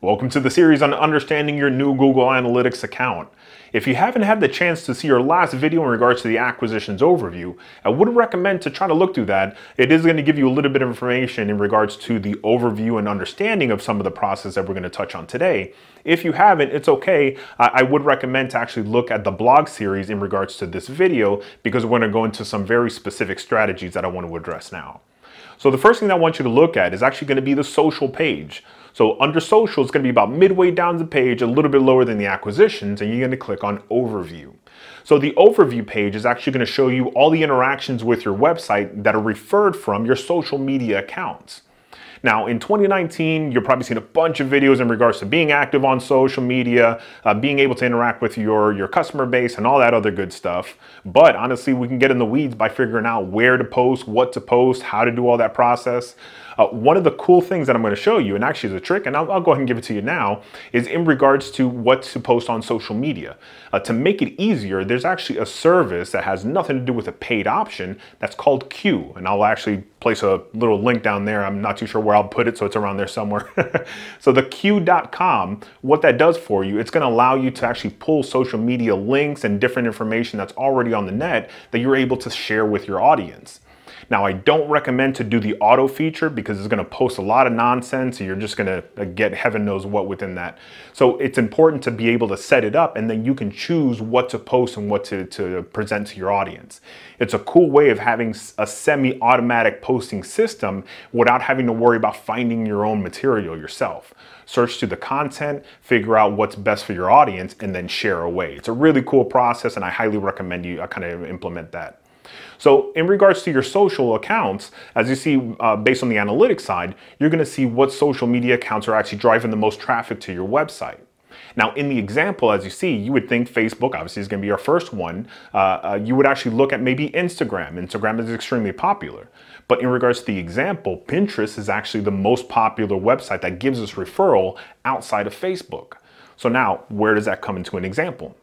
Welcome to the series on understanding your new Google Analytics account. If you haven't had the chance to see your last video in regards to the acquisitions overview, I would recommend to try to look through that. It is going to give you a little bit of information in regards to the overview and understanding of some of the process that we're going to touch on today. If you haven't, it's okay. I would recommend to actually look at the blog series in regards to this video because we're going to go into some very specific strategies that I want to address now. So the first thing I want you to look at is actually going to be the social page. So under social, it's going to be about midway down the page, a little bit lower than the acquisitions, and you're going to click on overview. So the overview page is actually going to show you all the interactions with your website that are referred from your social media accounts. Now, in 2019, you're probably seeing a bunch of videos in regards to being active on social media, being able to interact with your customer base and all that other good stuff. But honestly, we can get in the weeds by figuring out where to post, what to post, how to do all that process. One of the cool things that I'm going to show you, and actually is a trick, and I'll go ahead and give it to you now, is in regards to what to post on social media. To make it easier, there's actually a service that has nothing to do with a paid option that's called Q. And I'll actually place a little link down there. I'm not too sure where I'll put it, so it's around there somewhere. So the Q.com, what that does for you, it's going to allow you to actually pull social media links and different information that's already on the net that you're able to share with your audience. Now, I don't recommend to do the auto feature because it's going to post a lot of nonsense and you're just going to get heaven knows what within that. So it's important to be able to set it up and then you can choose what to post and what to present to your audience. It's a cool way of having a semi-automatic posting system without having to worry about finding your own material yourself. Search through the content, figure out what's best for your audience, and then share away. It's a really cool process and I highly recommend you kind of implement that. So in regards to your social accounts, as you see based on the analytics side, you're going to see what social media accounts are actually driving the most traffic to your website. Now, in the example, as you see, you would think Facebook obviously is going to be our first one. You would actually look at maybe Instagram. Instagram is extremely popular. But in regards to the example, Pinterest is actually the most popular website that gives us referral outside of Facebook. So now, where does that come into an example?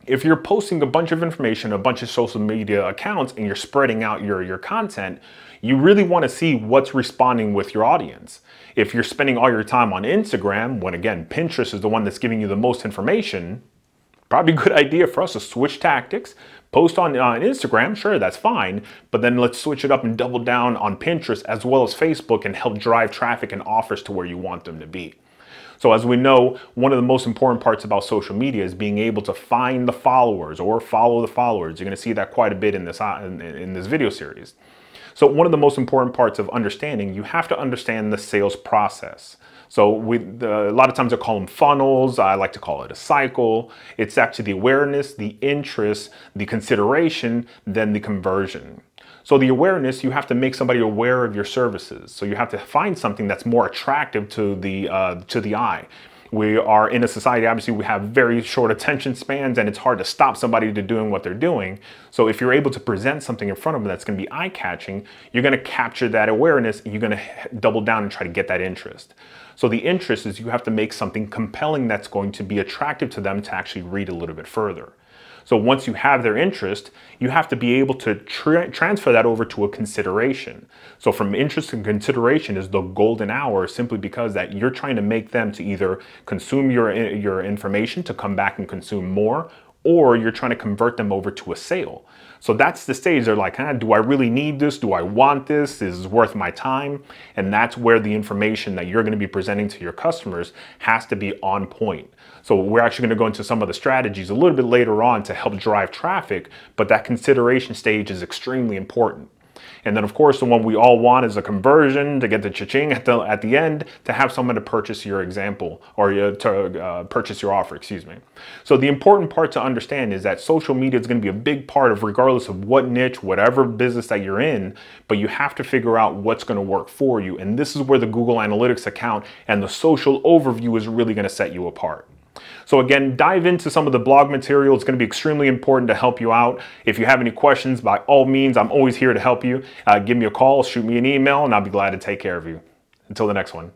If you're posting a bunch of information, a bunch of social media accounts, and you're spreading out your content, you really want to see what's responding with your audience. If you're spending all your time on Instagram, when again, Pinterest is the one that's giving you the most information, probably a good idea for us to switch tactics, post on Instagram, sure, that's fine, but then let's switch it up and double down on Pinterest as well as Facebook and help drive traffic and offers to where you want them to be. So as we know, one of the most important parts about social media is being able to find the followers or follow the followers. You're going to see that quite a bit in this video series. So one of the most important parts of understanding, you have to understand the sales process. So a lot of times I call them funnels. I like to call it a cycle. It's actually the awareness, the interest, the consideration, then the conversion. So the awareness, you have to make somebody aware of your services. So you have to find something that's more attractive to the eye. We are in a society, obviously, we have very short attention spans and it's hard to stop somebody to doing what they're doing. So if you're able to present something in front of them that's going to be eye-catching, you're going to capture that awareness and you're going to double down and try to get that interest. So the interest is you have to make something compelling that's going to be attractive to them to actually read a little bit further. So once you have their interest, you have to be able to transfer that over to a consideration. So from interest and consideration is the golden hour simply because that you're trying to make them to either consume your information to come back and consume more, or you're trying to convert them over to a sale. So that's the stage. They're like, do I really need this? Do I want this? Is this worth my time? And that's where the information that you're going to be presenting to your customers has to be on point. So we're actually going to go into some of the strategies a little bit later on to help drive traffic, but that consideration stage is extremely important. And then of course, the one we all want is a conversion to get the cha-ching at the end to have someone to purchase your example or to purchase your offer, excuse me. So the important part to understand is that social media is going to be a big part of regardless of what niche, whatever business that you're in, but you have to figure out what's going to work for you. And this is where the Google Analytics account and the social overview is really going to set you apart. So again, dive into some of the blog material. It's going to be extremely important to help you out. If you have any questions, by all means, I'm always here to help you. Give me a call, shoot me an email, and I'll be glad to take care of you. Until the next one.